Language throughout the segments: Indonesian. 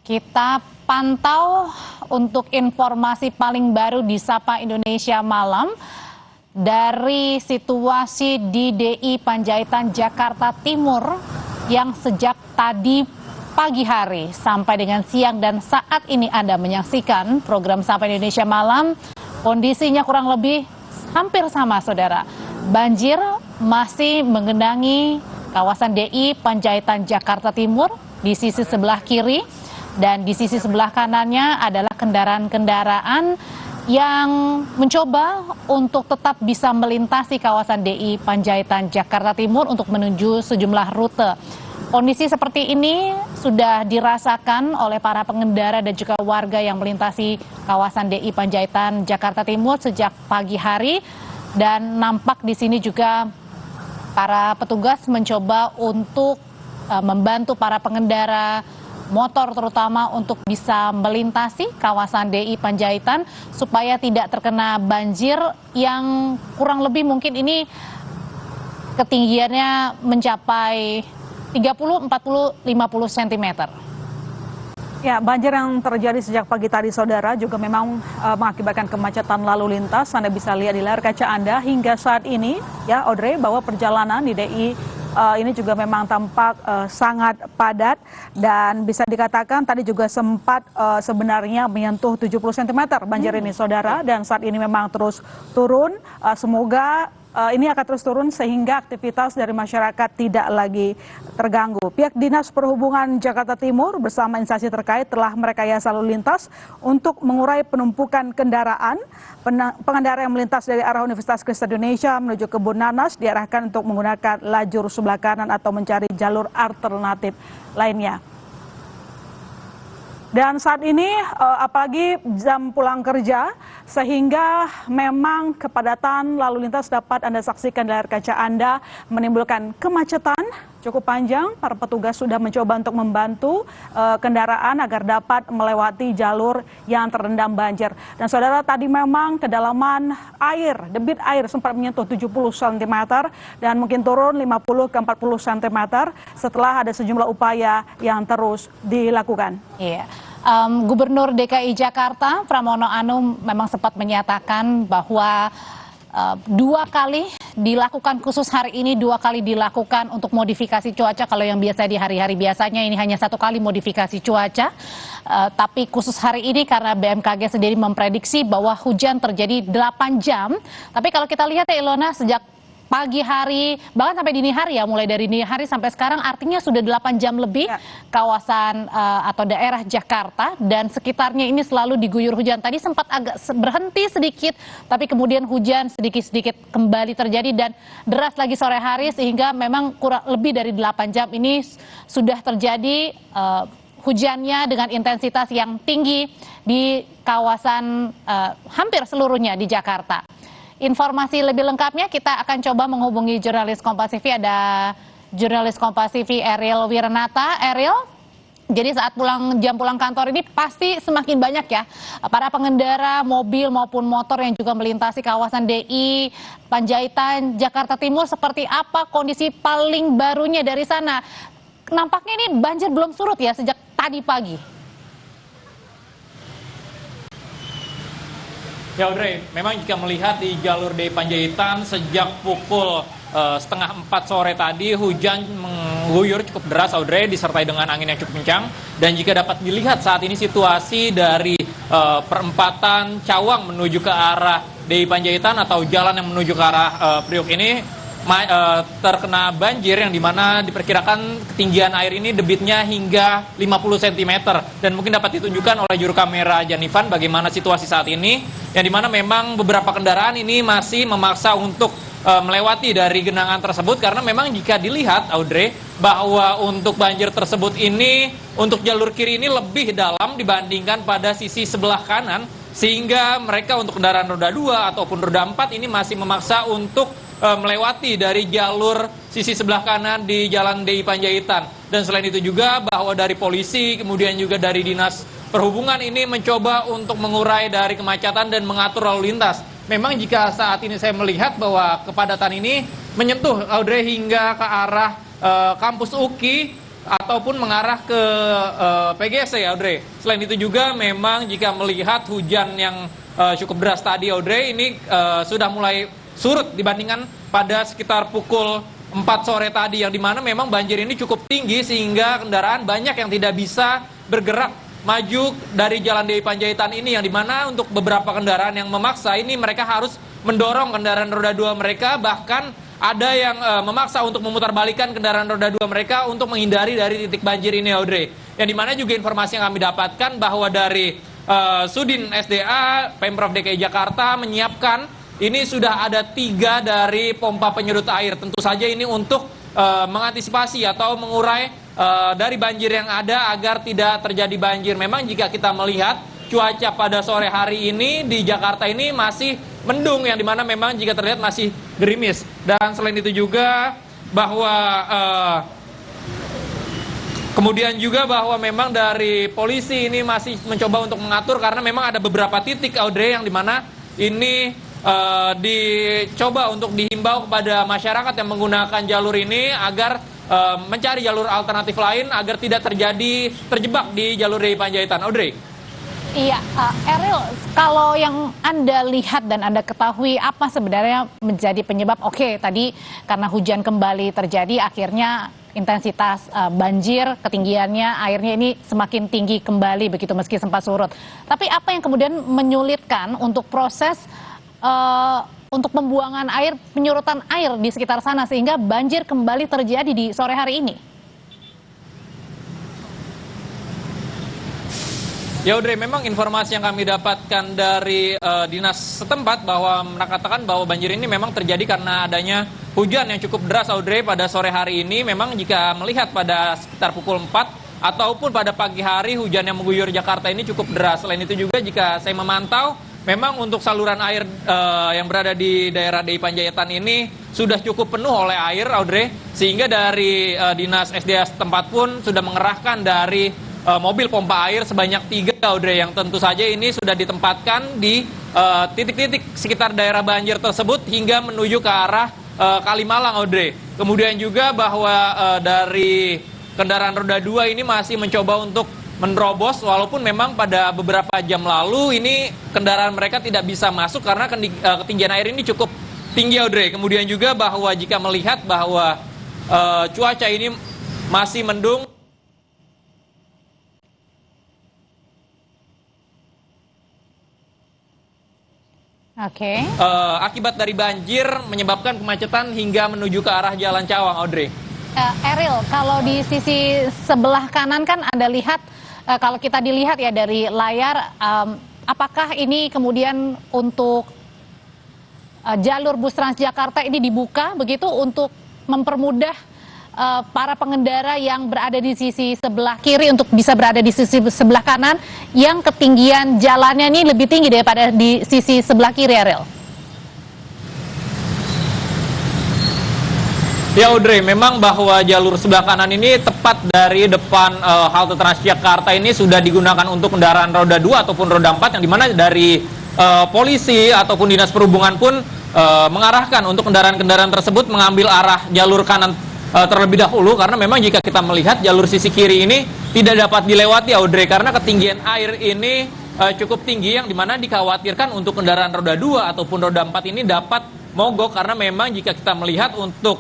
Kita pantau untuk informasi paling baru di Sapa Indonesia Malam dari situasi di DI Panjaitan Jakarta Timur yang sejak tadi pagi hari sampai dengan siang dan saat ini Anda menyaksikan program Sapa Indonesia Malam. Kondisinya kurang lebih hampir sama, saudara. Banjir masih mengenangi kawasan DI Panjaitan Jakarta Timur di sisi sebelah kiri. Dan di sisi sebelah kanannya adalah kendaraan-kendaraan yang mencoba untuk tetap bisa melintasi kawasan DI Panjaitan Jakarta Timur untuk menuju sejumlah rute. Kondisi seperti ini sudah dirasakan oleh para pengendara dan juga warga yang melintasi kawasan DI Panjaitan Jakarta Timur sejak pagi hari. Dan nampak di sini juga para petugas mencoba untuk membantu para pengendara motor terutama untuk bisa melintasi kawasan DI Panjaitan supaya tidak terkena banjir yang kurang lebih mungkin ini ketinggiannya mencapai 30, 40, 50 cm. Ya, banjir yang terjadi sejak pagi tadi, saudara, juga memang mengakibatkan kemacetan lalu lintas. Anda bisa lihat di layar kaca Anda hingga saat ini, ya Audrey, bahwa perjalanan di DI ini juga memang tampak sangat padat dan bisa dikatakan tadi juga sempat sebenarnya menyentuh 70 cm banjir ini, saudara, dan saat ini memang terus turun. Semoga ini akan terus turun sehingga aktivitas dari masyarakat tidak lagi terganggu. Pihak Dinas Perhubungan Jakarta Timur bersama instansi terkait telah merekayasa lalu lintas untuk mengurai penumpukan kendaraan. Pengendara yang melintas dari arah Universitas Kristen Indonesia menuju Kebun Nanas diarahkan untuk menggunakan lajur sebelah kanan atau mencari jalur alternatif lainnya. Dan saat ini apalagi jam pulang kerja sehingga memang kepadatan lalu lintas dapat Anda saksikan di layar kaca Anda menimbulkan kemacetan cukup panjang. Para petugas sudah mencoba untuk membantu kendaraan agar dapat melewati jalur yang terendam banjir. Dan saudara, tadi memang kedalaman air, debit air sempat menyentuh 70 cm dan mungkin turun 50 ke 40 cm setelah ada sejumlah upaya yang terus dilakukan. Iya. Gubernur DKI Jakarta Pramono Anung memang sempat menyatakan bahwa 2 kali dilakukan, khusus hari ini 2 kali dilakukan untuk modifikasi cuaca. Kalau yang biasa di hari-hari biasanya ini hanya 1 kali modifikasi cuaca. Tapi khusus hari ini karena BMKG sendiri memprediksi bahwa hujan terjadi 8 jam. Tapi kalau kita lihat ya Ilona, sejak pagi hari, bahkan sampai dini hari ya, mulai dari dini hari sampai sekarang artinya sudah 8 jam lebih kawasan atau daerah Jakarta dan sekitarnya ini selalu diguyur hujan. Tadi sempat agak berhenti sedikit, tapi kemudian hujan sedikit-sedikit kembali terjadi dan deras lagi sore hari sehingga memang kurang lebih dari 8 jam ini sudah terjadi hujannya dengan intensitas yang tinggi di kawasan hampir seluruhnya di Jakarta. Informasi lebih lengkapnya kita akan coba menghubungi jurnalis Kompas TV. Ada jurnalis Kompas TV Ariel Wiranata. Ariel, jadi saat jam pulang kantor ini pasti semakin banyak ya para pengendara mobil maupun motor yang juga melintasi kawasan DI Panjaitan Jakarta Timur. Seperti apa kondisi paling barunya dari sana? Nampaknya ini banjir belum surut ya sejak tadi pagi. Ya Audrey, memang jika melihat di jalur DI Panjaitan sejak pukul 3:30 sore tadi hujan mengguyur cukup deras, Audrey, disertai dengan angin yang cukup kencang. Dan jika dapat dilihat saat ini situasi dari perempatan Cawang menuju ke arah DI Panjaitan atau jalan yang menuju ke arah Priok ini terkena banjir yang dimana diperkirakan ketinggian air ini debitnya hingga 50 cm dan mungkin dapat ditunjukkan oleh juru kamera Janifan bagaimana situasi saat ini yang dimana memang beberapa kendaraan ini masih memaksa untuk melewati dari genangan tersebut karena memang jika dilihat Audrey bahwa untuk banjir tersebut ini untuk jalur kiri ini lebih dalam dibandingkan pada sisi sebelah kanan sehingga mereka untuk kendaraan roda 2 ataupun roda 4 ini masih memaksa untuk melewati dari jalur sisi sebelah kanan di Jalan DI Panjaitan. Dan selain itu juga bahwa dari polisi kemudian juga dari Dinas Perhubungan ini mencoba untuk mengurai dari kemacetan dan mengatur lalu lintas. Memang jika saat ini saya melihat bahwa kepadatan ini menyentuh Audrey hingga ke arah kampus UKI ataupun mengarah ke PGC ya Audrey. Selain itu juga memang jika melihat hujan yang cukup deras tadi Audrey, ini sudah mulai surut dibandingkan pada sekitar pukul 4 sore tadi, yang dimana memang banjir ini cukup tinggi sehingga kendaraan banyak yang tidak bisa bergerak maju dari Jalan DI Panjaitan ini, yang dimana untuk beberapa kendaraan yang memaksa ini mereka harus mendorong kendaraan roda 2 mereka, bahkan ada yang memaksa untuk memutarbalikkan kendaraan roda 2 mereka untuk menghindari dari titik banjir ini Audrey. Yang dimana juga informasi yang kami dapatkan bahwa dari Sudin SDA Pemprov DKI Jakarta menyiapkan ini sudah ada 3 dari pompa penyedot air. Tentu saja ini untuk mengantisipasi atau mengurai dari banjir yang ada agar tidak terjadi banjir. Memang jika kita melihat cuaca pada sore hari ini di Jakarta ini masih mendung, yang dimana memang jika terlihat masih gerimis. Dan selain itu juga bahwa kemudian juga bahwa memang dari polisi ini masih mencoba untuk mengatur, karena memang ada beberapa titik Audrey yang dimana ini dicoba untuk dihimbau kepada masyarakat yang menggunakan jalur ini agar mencari jalur alternatif lain agar tidak terjebak di jalur DI Panjaitan. Audrey. Iya, Eril, kalau yang Anda lihat dan Anda ketahui apa sebenarnya menjadi penyebab, oke, tadi karena hujan kembali terjadi akhirnya intensitas banjir, ketinggiannya, airnya ini semakin tinggi kembali begitu meski sempat surut. Tapi apa yang kemudian menyulitkan untuk proses untuk pembuangan air, penyurutan air di sekitar sana sehingga banjir kembali terjadi di sore hari ini? Ya Audrey, memang informasi yang kami dapatkan dari dinas setempat bahwa mengatakan bahwa banjir ini memang terjadi karena adanya hujan yang cukup deras Audrey pada sore hari ini. Memang jika melihat pada sekitar pukul 4 ataupun pada pagi hari hujan yang mengguyur Jakarta ini cukup deras. Selain itu juga jika saya memantau, memang untuk saluran air yang berada di daerah DI Panjaitan ini sudah cukup penuh oleh air Audrey, sehingga dari dinas SDA setempat pun sudah mengerahkan dari mobil pompa air sebanyak 3 Audrey, yang tentu saja ini sudah ditempatkan di titik-titik sekitar daerah banjir tersebut hingga menuju ke arah Kalimalang Audrey. Kemudian juga bahwa dari kendaraan roda 2 ini masih mencoba untuk menerobos, walaupun memang pada beberapa jam lalu ini kendaraan mereka tidak bisa masuk karena ketinggian air ini cukup tinggi Audrey. Kemudian juga bahwa jika melihat bahwa cuaca ini masih mendung, akibat dari banjir menyebabkan kemacetan hingga menuju ke arah Jalan Cawang Audrey. Eril, kalau di sisi sebelah kanan kan Anda lihat, kalau kita dilihat ya dari layar, apakah ini kemudian untuk jalur bus Transjakarta ini dibuka begitu untuk mempermudah para pengendara yang berada di sisi sebelah kiri untuk bisa berada di sisi sebelah kanan yang ketinggian jalannya ini lebih tinggi daripada di sisi sebelah kiri, Eril? Ya Audrey, memang bahwa jalur sebelah kanan ini tepat dari depan halte Transjakarta ini sudah digunakan untuk kendaraan roda 2 ataupun roda 4, yang dimana dari polisi ataupun dinas perhubungan pun mengarahkan untuk kendaraan-kendaraan tersebut mengambil arah jalur kanan terlebih dahulu, karena memang jika kita melihat jalur sisi kiri ini tidak dapat dilewati Audrey karena ketinggian air ini cukup tinggi, yang dimana dikhawatirkan untuk kendaraan roda 2 ataupun roda 4 ini dapat mogok, karena memang jika kita melihat untuk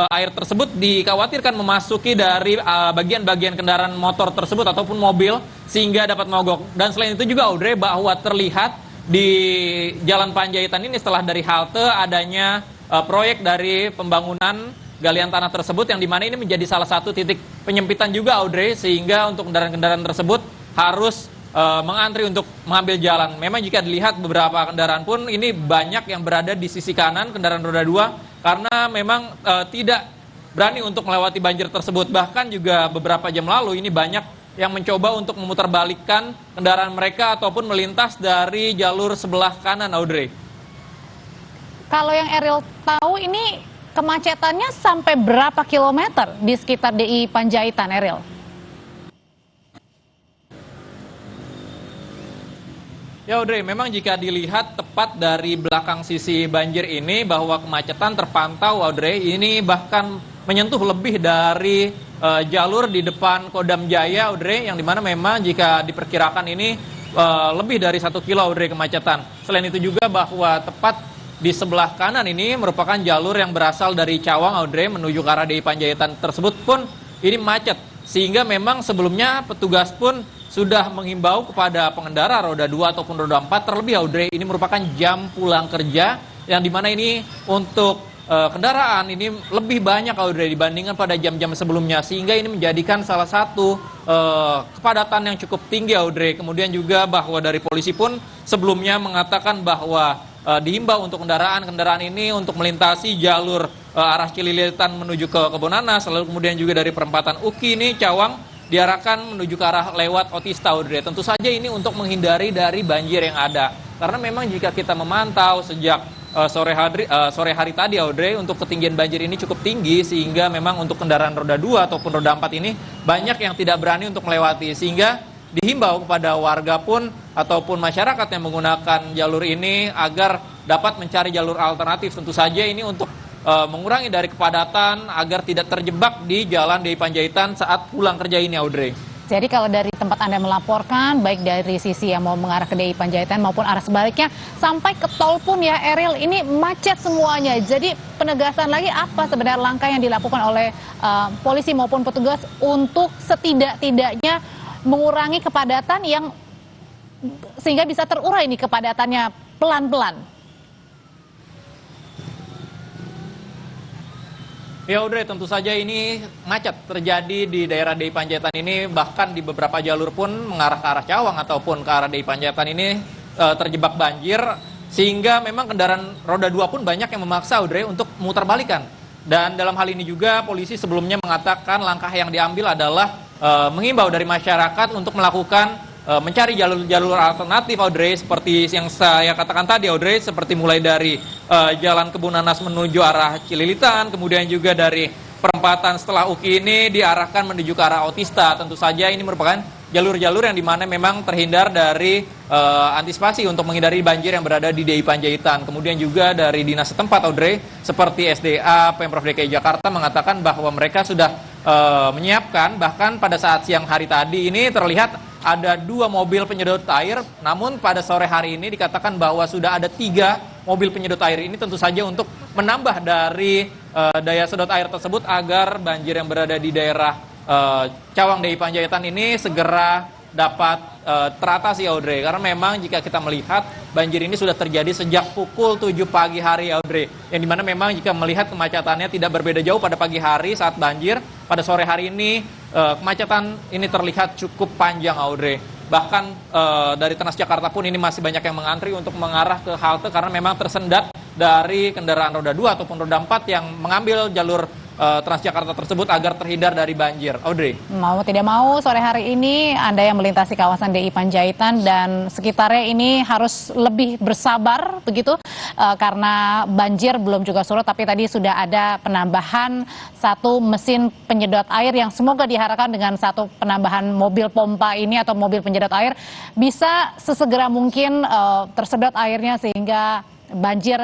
air tersebut dikhawatirkan memasuki dari bagian-bagian kendaraan motor tersebut ataupun mobil sehingga dapat mogok. Dan selain itu juga Audrey, bahwa terlihat di Jalan Panjaitan ini setelah dari halte adanya proyek dari pembangunan galian tanah tersebut, yang dimana ini menjadi salah satu titik penyempitan juga Audrey, sehingga untuk kendaraan-kendaraan tersebut harus mengantri untuk mengambil jalan. Memang jika dilihat beberapa kendaraan pun ini banyak yang berada di sisi kanan kendaraan roda 2 karena memang tidak berani untuk melewati banjir tersebut. Bahkan juga beberapa jam lalu ini banyak yang mencoba untuk memutarbalikkan kendaraan mereka ataupun melintas dari jalur sebelah kanan Audrey. Kalau yang Eril tahu ini kemacetannya sampai berapa kilometer di sekitar DI Panjaitan, Eril? Ya Audrey, memang jika dilihat tepat dari belakang sisi banjir ini bahwa kemacetan terpantau Audrey, ini bahkan menyentuh lebih dari jalur di depan Kodam Jaya, Audrey, yang dimana memang jika diperkirakan ini lebih dari 1 kilo, Audrey, kemacetan. Selain itu juga bahwa tepat di sebelah kanan ini merupakan jalur yang berasal dari Cawang, Audrey, menuju ke arah DI Panjaitan tersebut pun ini macet. Sehingga memang sebelumnya petugas pun sudah menghimbau kepada pengendara roda 2 ataupun roda 4, terlebih, Audrey, ini merupakan jam pulang kerja, yang dimana ini untuk kendaraan ini lebih banyak, Audrey, dibandingkan pada jam-jam sebelumnya, sehingga ini menjadikan salah satu kepadatan yang cukup tinggi, Audrey. Kemudian juga bahwa dari polisi pun sebelumnya mengatakan bahwa dihimbau untuk kendaraan ini untuk melintasi jalur arah Cililitan menuju ke Kebonanas, lalu kemudian juga dari perempatan UKI ini Cawang diarahkan menuju ke arah lewat Otista, Audrey. Tentu saja ini untuk menghindari dari banjir yang ada, karena memang jika kita memantau sejak sore hari tadi, Audrey, untuk ketinggian banjir ini cukup tinggi, sehingga memang untuk kendaraan roda 2 ataupun roda 4 ini banyak yang tidak berani untuk melewati, sehingga dihimbau kepada warga pun ataupun masyarakat yang menggunakan jalur ini agar dapat mencari jalur alternatif. Tentu saja ini untuk mengurangi dari kepadatan agar tidak terjebak di jalan DI Panjaitan saat pulang kerja ini, Audrey. Jadi kalau dari tempat Anda melaporkan, baik dari sisi yang mau mengarah ke DI Panjaitan maupun arah sebaliknya, sampai ke tol pun ya, Eril, ini macet semuanya. Jadi penegasan lagi apa sebenarnya langkah yang dilakukan oleh polisi maupun petugas untuk setidak-tidaknya mengurangi kepadatan yang sehingga bisa terurai nih kepadatannya pelan-pelan? Ya, Audrey, tentu saja ini macet terjadi di daerah DI Panjaitan ini, bahkan di beberapa jalur pun mengarah ke arah Cawang ataupun ke arah DI Panjaitan ini terjebak banjir, sehingga memang kendaraan roda 2 pun banyak yang memaksa, Audrey, untuk memutar balikan. Dan dalam hal ini juga polisi sebelumnya mengatakan langkah yang diambil adalah menghimbau dari masyarakat untuk melakukan mencari jalur-jalur alternatif, Audrey, seperti yang saya katakan tadi, Audrey, seperti mulai dari Jalan Kebonanas menuju arah Cililitan, kemudian juga dari perempatan setelah UKI ini diarahkan menuju ke arah Otista. Tentu saja ini merupakan jalur-jalur yang dimana memang terhindar dari antisipasi untuk menghindari banjir yang berada di DI Panjaitan. Kemudian juga dari dinas setempat, Audrey, seperti SDA, Pemprov DKI Jakarta mengatakan bahwa mereka sudah menyiapkan, bahkan pada saat siang hari tadi ini terlihat ada 2 mobil penyedot air, namun pada sore hari ini dikatakan bahwa sudah ada 3 mobil penyedot air. Ini tentu saja untuk menambah dari daya sedot air tersebut agar banjir yang berada di daerah Cawang DI Panjaitan ini segera dapat teratasi, Audrey. Karena memang jika kita melihat banjir ini sudah terjadi sejak pukul 7 pagi hari, Audrey. Yang dimana memang jika melihat kemacetannya tidak berbeda jauh pada pagi hari saat banjir, pada sore hari ini kemacetan ini terlihat cukup panjang, Audrey. Bahkan dari Transjakarta pun ini masih banyak yang mengantri untuk mengarah ke halte karena memang tersendat dari kendaraan roda 2 ataupun roda 4 yang mengambil jalur Transjakarta tersebut agar terhindar dari banjir, Audrey. Mau tidak mau, sore hari ini Anda yang melintasi kawasan DI Panjaitan dan sekitarnya ini harus lebih bersabar begitu, karena banjir belum juga surut, tapi tadi sudah ada penambahan 1 mesin penyedot air yang semoga diharapkan dengan 1 penambahan mobil pompa ini atau mobil penyedot air bisa sesegera mungkin tersedot airnya sehingga banjir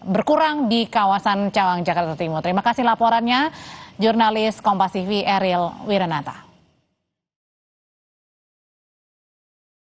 berkurang di kawasan Cawang, Jakarta Timur. Terima kasih laporannya, jurnalis Kompas TV Eril Wiranata.